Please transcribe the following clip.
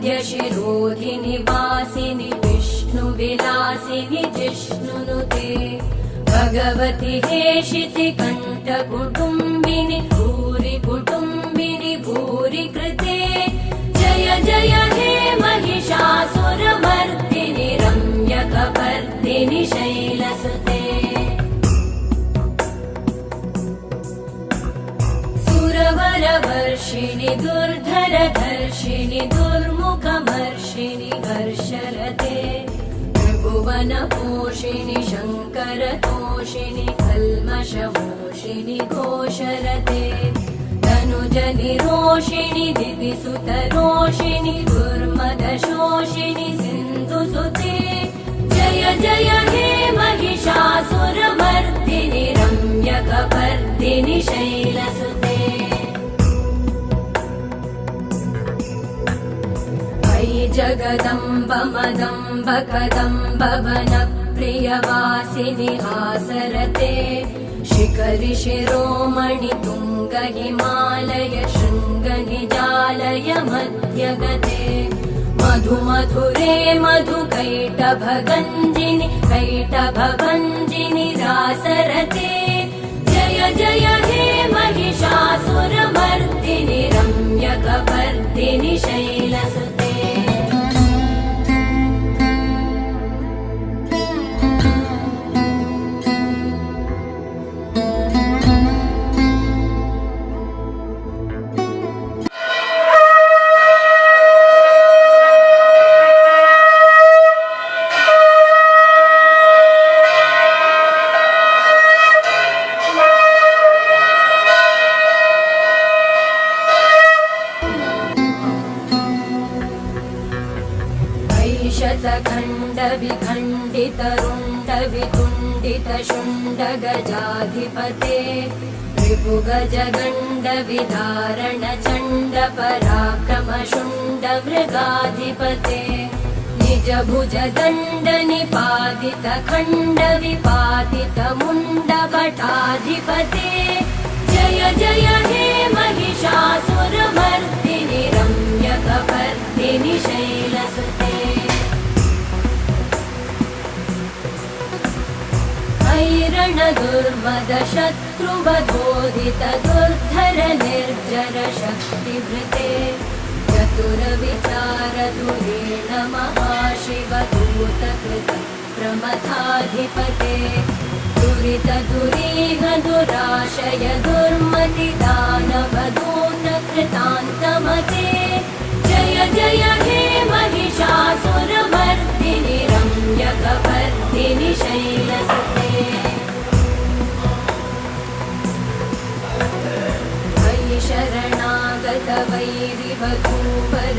वरविन्ध्यशिरोधिनि वासिनि विष्णुविलासिनि जिष्णुनुते भगवति हेशिति कण्ठकुटुम्बिनि भूरि कुटुम्बिनि भूरि कृते जय जय हे महिषासुरमर्दिनि रम्यकपर्दिनि शैलसुते सुरवरवर्षिणि दुर्धरधर्षिणि दुर्मुखमर्षिणि हर्षरते त्रिभुवनपोषिणि शङ्करतोषिणि कल्मषमोषिणि घोषरते तनुजनिरोषिणि दिविसुतरोषिणि दुर्मदशोषिणि सिन्धुसुते जय जय हे महिषासुरमर्दिनि रम्यकपर्दिनि शैलसुते अयि जगदम्ब मदम्ब कदम्ब वनप्रियवासिनि हासरते शिखरि शिरोमणि तुङ्ग हिमालय शृङ्ग निजालय मध्यगते मधुमधुरे मधुकैटभगञ्जिनि कैटभभञ्जिनि रासरते जय जय हे महिषासुरमर्दिनि रम्यकपर्दिनि शैलसुते शतखण्ड विखण्डित रुण्ड वितुण्डित शुण्ड गजाधिपते रिपुगज गण्ड विदारण चण्ड पराक्रम शुण्ड मृगाधिपते निज भुज दण्ड निपातित खण्ड विपातित मुण्ड भटाधिपते जय जय हे महिषासुरमर्दिनि रम्यकपर्दिनि शैलसुते ऐरण दुर्मद शत्रुवधोदित दुर्धर निर्जर शक्तिभृते चतुर विचार धुरेण महाशिव दूतकृत प्रमथाधिपते दुरित दुरीह दुराशय दुर्मति दानव दूत कृतान्तमते जय जय हे महिषासुरमर्दिनि रम्यकपर्दिनि शैलसुते शरणागत वैरिवधूवर